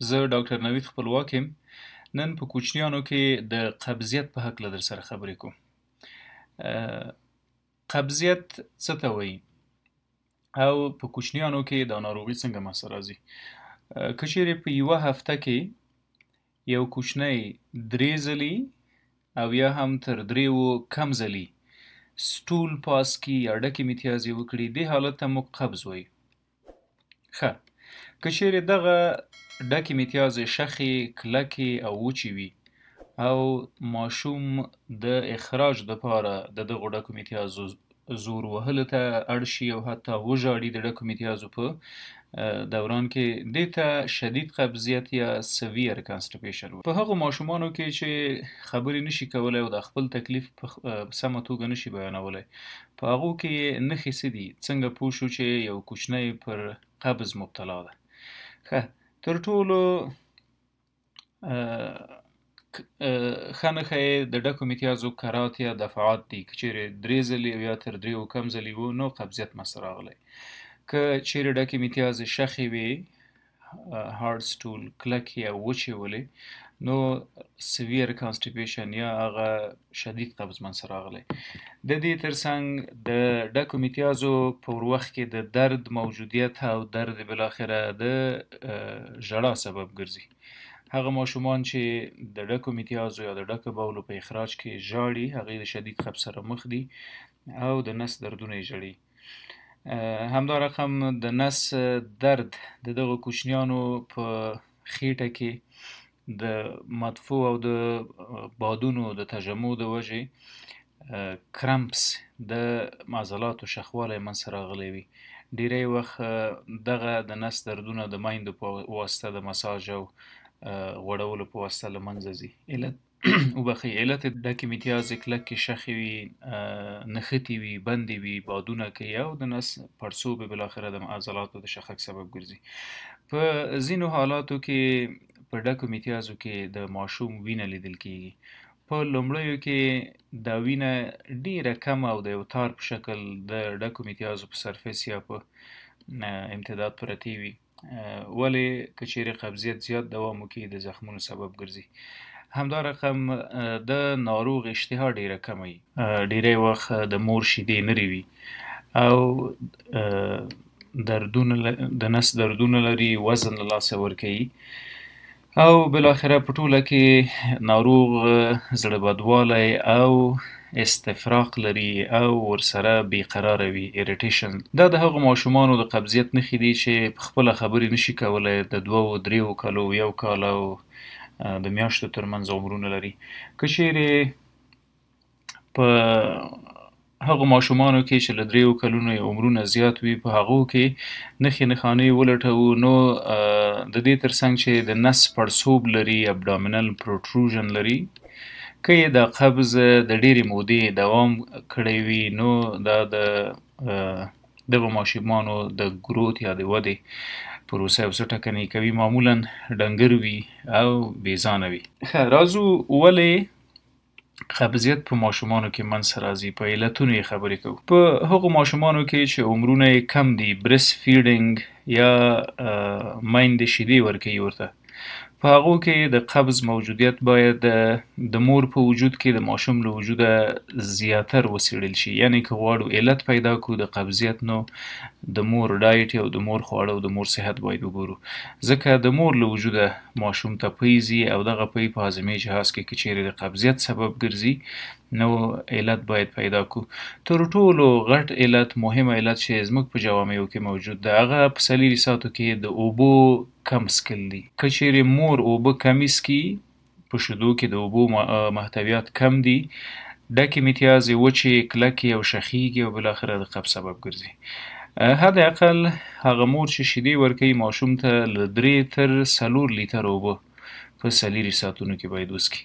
زه ډاکټر نوید خپلواک یم. نن په کوچنیانو کې د قبضیت په هکله در سره خبرې کوم. قبضیت څه ته وایي او په کوچنیانو کې دا ناروغي څنګه منځته راځي؟ که چیرې په یوه هفته کې یو کوچنی 3 ځلې او یا هم تر 3 کم ځلې سټول پاس کړي یا ډکې متیازې وکړي، دې حالت ته موږ قبض وایو. ښه، که چیرې دغه ډکې متیازې شخې، کلکې او وچې وي او ماشوم د اخراج دپاره د دغو ډکو متیازو زور وهلو ته اړ شي او حتی وژاړي د ډکو متیازو په دوران کې، دې ته شدید قبضیت یا سویر کانسټیپیشن وایي. په هغو ماشومانو کې چې خبرې نشي کولی او د خپل تکلیف په سمه توګه نشي بیانولی، په هغو کې نښې څه دي؟ څنګه پوه شو چې یو کوچنی پر قبض مبتلا ده؟ ښه، تر ټولو ښه نښه یې د ډکو متیازو کرات یا دفعات دي. که چیرې 3 ځلې یا تر 3 کم ځلې وو نو قبضیت منځته راغلی. که چیرې ډکې متیازې شخې وي، هارډ سټول، کلکې او وچې ولې، نو سویر کانسټیپیشن یا هغه شدید قبض منځته راغلی. د دې ترڅنګ د ډکو متیازو په وخت کې د درد موجودیت او درد بالاخره د ژړا سبب ګرځي. هغه ماشومان چې د ډکو متیازو یا د ډکو بولو په اخراج کې ژاړي، هغوی د شدید قبض سره مخ دي او د نس دردونه یې ژړي. همدا رقم د نس درد د دغو کوچنیانو په خېټه کې د مدفوع او د بادونو د تجمع د وجې کرمپس د عضلاتو شخوالی منځته راغلی وي. ډیری وخت دغه د نس دردونه د میندو په واسطه د مساج او غوړولو په واسطه له منځه ځي. علت علت ډکې متیازې کلکې شخې وي، نښتې وي، بندې وي، بادونه کوي او د نس پړسوب بالاخره د عضلاتو د شخک سبب ګرځي. په ځینو حالاتو کې په ډکو متیازو کې د ماشوم وینه لیدل کیږي. په لومړیو کې دا وینه ډیره کم او د یو تار په شکل د ډکو متیازو په سرفیس یا په امتداد پرتې وي، ولې که چیرې قبضیت زیات دوام وکړي د زخمونو سبب ګرځي. همدا رقم د ناروغ اشتها ډیره کمه وي، ډیری وخت د مور شیدې نرۍ وي او د نس دردونه لري، وزن له لاسه ورکوي او بالاخره په ټوله کې ناروغ زړه بدوالی او استفراغ لري او ورسره بیقراره وي، ایریټیشن. دا د هغو ماشومانو د قبضیت نښې دي چې په خپله خبرې نشي کولی، د 2-3 کالو، 1 کال او د میاشتو ترمنځ عمرونه لري. که چیرې په هغو ماشومانو کې چې له 3 کلونو عمرونه زیات وي، په هغو کې نښې نښانې ولټوو، نو د دې ترڅنګ چې د نس پړسوب لري، ابډامینل پروټروژن لري، که یې دا قبض د ډیرې مودې دوام کړی وي، نو دا د دغو ماشومانو د ګروت یا د ودې پروسه یو څه ټکنۍ کوي، معمولا ډنګر وي او بیزانه وي. ښه، راځو ولې قبضیت په ماشومانو کې منځته راځي، په علتونو یې خبرې کوو. په هغو ماشومانو کې چې عمرونه یې کم دي، برست فیډینګ یا میندې شیدې ورکوي ورته، په هغو کې د قبض موجودیت باید د مور په وجود کې د ماشوم له وجوده زیاتر وڅېړل شي. یعنې که غواړو علت پیدا کړو د قبضیت، نو د مور ډایټ او د مور خواړه او د مور صحت باید وګورو، ځکه د مور له وجوده ماشوم ته پی ځي او دغه پی په هاضمې جهاز کې که چیرې د قبضیت سبب ګرځي، نو علت باید پیدا کړو. تر ټولو غټ علت، مهم علت چې زموږ په جوامعو کې موجود ده، هغه په 4 ساعتو کې د اوبو کم څښل دي. که چیرې مور اوبه کمې څښي، په شیدو کې د اوبو محتویات کم دي، ډکې متیازې وچې، کلکې او شخیږي او بالاخره د قبض سبب ګرځي. حد اقل هغه مور چې شیدې ورکوي ماشوم ته له 3 تر 4 لیتره اوبه په 4 ساعتونو کې باید وڅښي،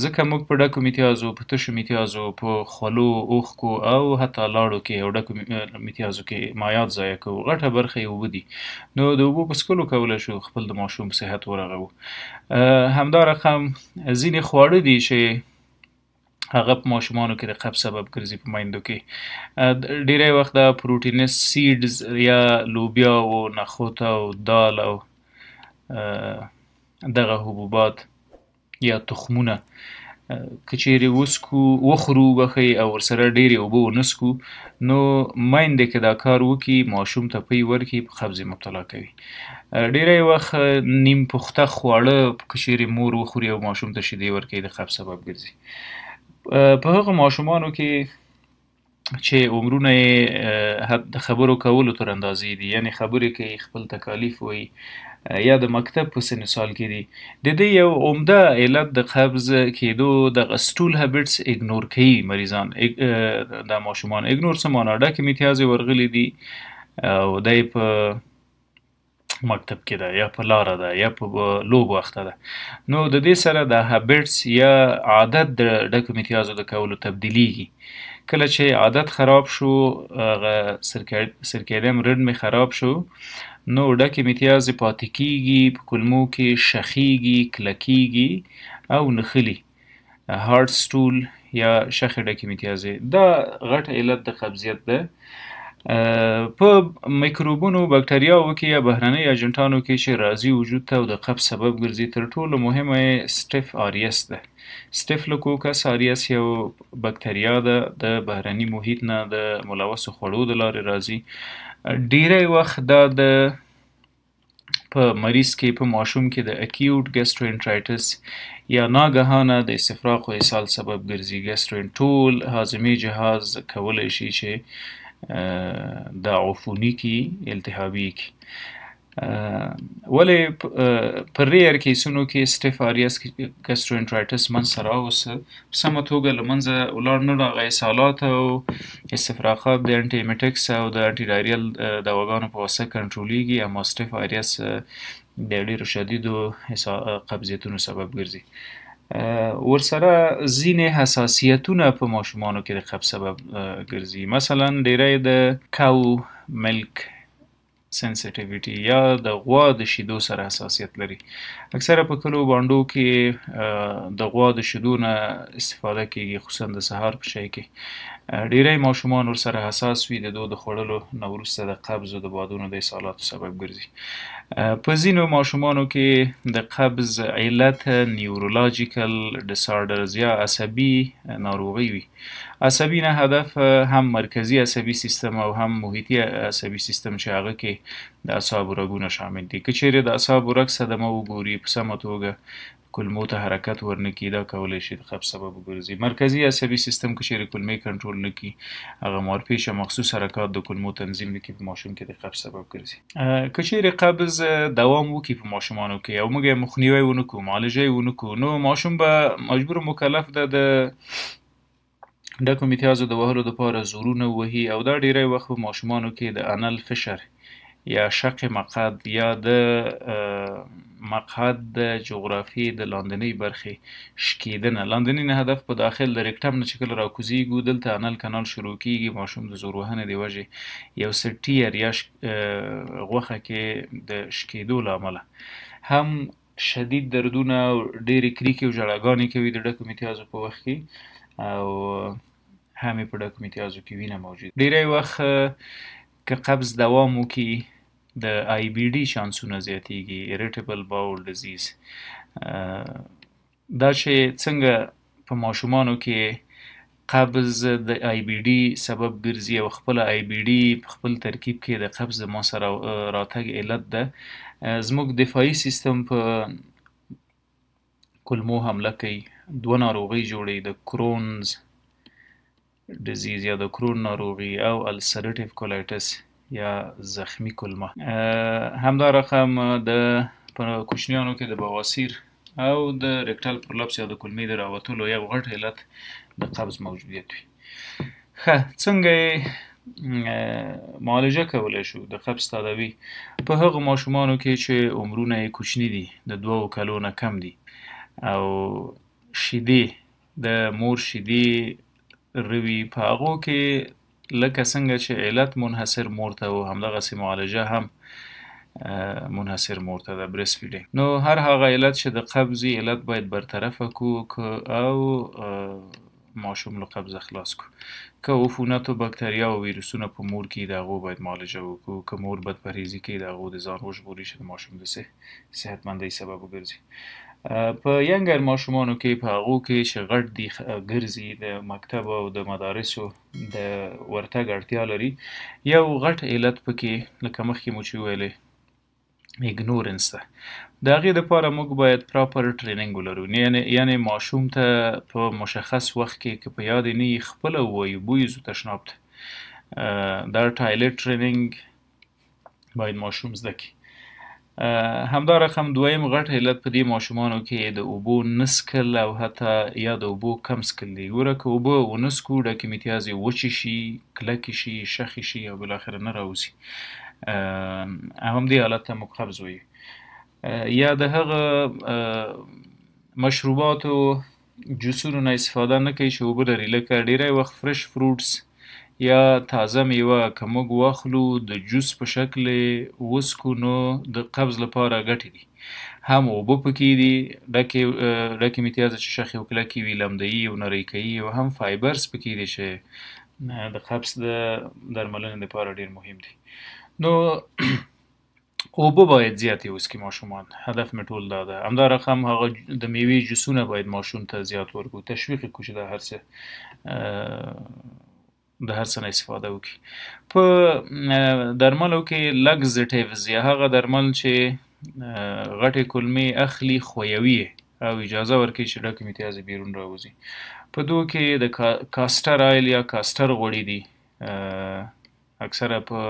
ځکه موږ په ډکو متیازو، په تشو متیازو، په خولو، اوښکو او حتی لاړو کې او ډکو متیازو کې مایعات ضایع کوو. غټه برخه یې اوبه دي، نو د اوبو په څښلو کولی شو خپل د ماشوم صحت ورغوو. همدا رقم ځینې خواړه دي چې هغه په ماشومانو کې د قبض سبب ګرځي په میندو کې. ډیری وخت د پروټینس سیډز یا لوبیا او نخود او دال او دغه حبوبات یا تخمونه که چیرې وخورو بخی او ورسره ډېرې اوبه ونسکو نو میندې که دا کار وکړي ماشوم ته پی ورکړي په قبض مبتلا کوي. ډېری وخت نیم پخته خواړه که چیرې مور وخوري او ماشوم ته شیدې ورکوي د قبض سبب ګرځي. په هغه ماشومانو کې چې عمرونه یې د خبرو کولو تر اندازې دي، یعنی خبرې کوي، خپل تکالیف وایي یا د مکتب په سن سال کې دي، د دې یو عمده علت د قبض کېدو دغه سټول هابټس اګنور کوي مریضان. دا ماشومان اګنور څه معنا؟ ډکې میتیازې ورغلي دي او دی په مکتب کې ده یا په لاره ده یا په لوبو اخته ده، نو د دې سره د هابټس یا عادت د ډکو میتیازو د کولو تبدیلیږي. کله چې عادت خراب شو، سرکیډیم ریډم خراب شو، نو ډکې میتیازې پاتې کیږي، په کلمو کې شخیږي، کلکیږي او نښلي. هارډ سټول یا شخې ډکې میتیازې دا غټ علت د قبضیت ده. په میکروبونو، بکټریاوو کې یا بهرنۍ اجنټانو کې چې راځي وجود ته او د قبض سبب ګرځي، تر ټولو مهمه یې سټیف آریس ده. سټیفلوکوکس آریس یو بکټریا ده، د بهرني محیط نه د ملوثو خوړو د لارې راځي. ډیری وخت دا د په مریض کې، په ماشوم کې د اکیوټ ګیسټروانټرایټس یا ناګهانه د استفراغ او اسهال سبب ګرځي. ګیسټرین ټول هاضمي جهاز کولی شي چې د عفوني کی، التهابي کی. ولې په ریئر کیسونو کې سټیف آریس ګیسټروانټرایټس منځته راوسته، په سمه توګه له منځه ولاړ نه راغی. اسهالات او استفراغات د انټیمیټکس او د انټي ډایریل دواګانو په واسطه کنټرولیږي، اما سټیف آریس د ډېرو شدیدو قبضیتونو سبب ګرځي. ورسره ځینې حساسیتونه په ماشومانو کې د قبض سبب ګرځي. مثلا ډیری د کاو ملک سنسیټیویټي یا د غوا د شیدو سره حساسیت لري. اکثره په کلو بانډو کې د غوا د شیدو نه استفاده کیږي، خصوصا د سهار په شی کې. ډیری ماشومان ورسره حساس وي، د د خوړلو نه وروسته د قبض او د بادونو د اسهالاتو سبب ګرځي. په ځینو ماشومانو کې د قبض علت نیورولوژیکل ډیساردرز یا عصبي ناروغي وي. عصبي نه هدف هم مرکزی عصبي سیستم او هم محیطي عصبي سیستم چې هغه کې د اعصابو رګونه شامل دي. که چیرې د اعصابو رګ صدمه وګوري، په سمه توګه کلمو ته حرکت ورنکړي، دا کولی شي د قبض سبب وګرځي. مرکزي عصبي سیستم که چیرې کلمې کنټرول نه کړي، هغه مارپیچ یا مخصوص حرکات د کلمو تنظیم نه کړي، په ماشوم کې د قبض سبب ګرځي. که چیرې قبض دوام وکړي په ماشومانو کې او موږ یې مخنیوی ونه کړو، معالجه یې ونه کړو، نو ماشوم به مجبور مکلف ده د ډکو میتیازو د وهلو دپاره زورونه وهي، او دا ډیری وخت په ماشومانو کې د انل فشر یا شق مقعد یا د مقعد د جغرافیې د لاندنۍ برخې شکېدنه. لاندنۍ نه هدف په داخل د ریکټم نه چې کله راکوزیږو، دلته انل کانال شروع کیږي. ماشوم د زور وهنې د وجې یو څه ټیر یا غوښه کې د شکېدو له امله هم شدید دردونه او ډېرې کریکې او ژړاګانې کوي د ډکو میتیازو په وخت کې، او هم یې په ډکو میتیازو کې وینه موجود. ډیری وخت که قبض دوام وکړي، د آی بی ډي چانسونه زیاتیږي، اریټیبل باول ډیزیز. دا چې څنګه په ماشومانو کې قبض د آی بی ډي سبب ګرځي او خپل آی بی ډي په خپل ترکیب کې د قبض د ما سره راتګ علت ده. زموږ دفاعي سیستم په کلمو حمله کوي، دوه ناروغۍ جوړوي، د کرونز ډیزیز یا د کرون ناروغي او السرټیف کولایټس یا زخمی کلمه. همدا رقم د کوچنیانو کې د بواسیر او د ریکټال پرولپس یا د کلمې د راوتلو یو غټ علت د قبض موجودیت وي. څنګه معالجه کولی شو د قبض تداوی؟ په هغو ماشومانو کې چې عمرونه یې کوچني دي، د 2 کالو نه کم دي، او شیدې د مور شیدې روي، په هغو کې لکه څنګه چې علت منحصر مور ته و، همدغسې معالجه هم منحصر مور ته ده، بریس فیډینګ. نو هر هغه علت چې د قبض علت باید برطرفه کړو او ماشوم له قبضه خلاص کو. که عفونت و باکتریا و ویروسونه په مور کې د هغو باید معالجه وکړو. که مور بدپرهیزي کوي د هغو د ځان وژغوري چې د ماشوم د صحتمندۍ سبب وګرځي. په ینګر ماشومانو کې په هغو کې چې غټ دي ګرځي د مکتب او د مدارسو د ورتګ اړتیا لري، یو غټ علت پکې لکه مخکې مو چې ویلې ایګنورنس ده. د هغې دپاره موږ باید پراپر ټریننګ ولرو، یعنې ماشوم ته په مشخص وخت کې که په یاد نه وي خپله ووایو بویزو تشناب ته. دا ټایلټ ټریننګ باید ماشوم زده کړي. همدا رقم دویم غټ علت په دې ماشومانو کې د اوبو نه څښل او حتی یا د اوبو کم څښل دي. ګوره که اوبه ونه څښو ډکې متیازې وچې شي، کلکې شي، شخې شي او بالاخره نه راوځي. همدې حالت ته موږ قبض وایو. یا د هغه مشروباتو جوسونو نه استفاده نه کوي چې اوبه لري، لکه ډیری وخت فرش فروټس یا تازه میوه که موږ واخلو د جوس په شکل وڅښو نو د قبض لپاره ګټې دي. هم اوبه پکې دي ډکې متیازه چې شخې او کلکې وي، لمدوي او نری کوي، او هم فایبرز پکې دي چې د قبض د درملنې لپاره ډېر مهم دي. نو اوبه باید زیاتې وڅښي ماشومان، هدف مې ټول دا ده. همدا رقم هغه د میوې جوسونه باید ماشوم ته زیات ورکړو، تشویق یې کړو چې دا هر څه د هر څه نه استفاده وکړي. په درملو کې لګزټیوز یا هغه درمل چې غټې کلمې اخلي خویوي او اجازه ورکوي چې ډکې متیازې بیرون راوځي. په دو کې د کاستر آیل یا کاستر غوړي دي، اکثره په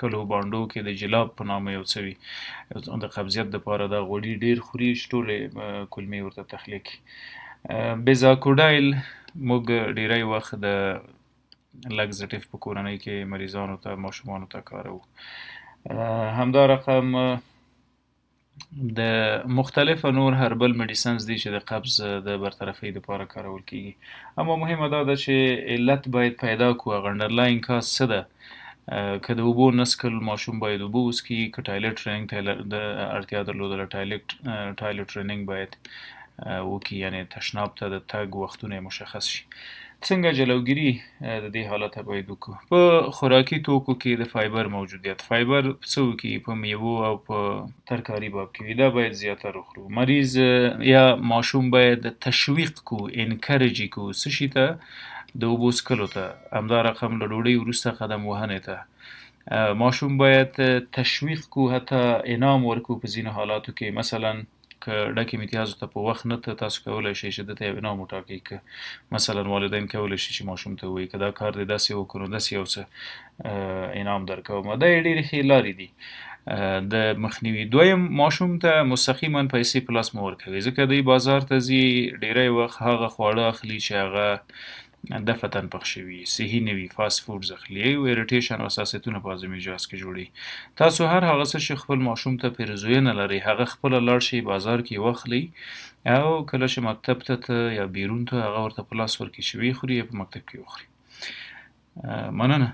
کلو بانډو کې د جلاب په نامه یو څه وي، د قبضیت دپاره دا غوړي ډېر خوري چې ټولې کلمې ورته تخلیه کړي. بیزاکوډایل موږ ډیری وخت د لګزټیف په کورنۍ کې مریضانو ته ماشومانو ته کاروو. همدا رقم د مختلفه نور هربل میډیسنز دي چې د قبض د برطرفۍ دپاره کارول کیږي. اما مهمه دا ده چې علت باید پیدا کړو، هغه انډرلاین کاز څه ده. که د اوبو نه څښل ماشوم باید اوبه وڅښي، که ټایلټ ټریننګ د اړتیا درلودله ټایلټ ټریننګ باید وکړي، یعنې تشناب ته د تګ وختونه مشخص شي. څنګه جلوګیري د دې حالته باید وکړو؟ په خوراکي توکو کې د فایبر موجودیت. فایبر څه وکړي؟ په میوو او په ترکاري باب کې وي، دا باید زیاتره وخورو. مریض یا ماشوم باید تشویق کو، انکرج کو څه شي ته؟ د اوبو څښلو ته. همدا رقم له ډوډۍ وروسته قدم وهنې ته. ماشوم باید تشویق کو، حتی انعام ورکو په ځینو حالاتو کې. مثلا که ډکې متیازو ته په وخت نه تاسو کولی شئ چې دته یو انعام وټاکئ. که مثلا والدین کولی شي چې ماشوم ته ووایي که دا کار دې داسې وکړو نو داسې یو څه انعام درکوم. دا یې ډېرې ښې لارې دي د مخنیوي. دویم، ماشوم ته مستقیما پیسې په لاس مه ورکوئ، ځکه دوی بازار ته ځي، ډیری وخت هغه خواړه اخلي چې هغه دفتن پخ شوي، صحي نه وي، فاست فوډز اخلي او اریټیشن او حساسیتونه په هاضمي جهاز کې جوړوي. تاسو هر هغه څه چې خپل ماشوم ته پیرزوینه لرئ هغه خپله لاړ شئ بازار کې واخلئ، او کله چې مکتب ته یا بیرون ته هغه ورته په لاس ورکړئ چې ویې خوري یا په مکتب کې وخوري. مننه.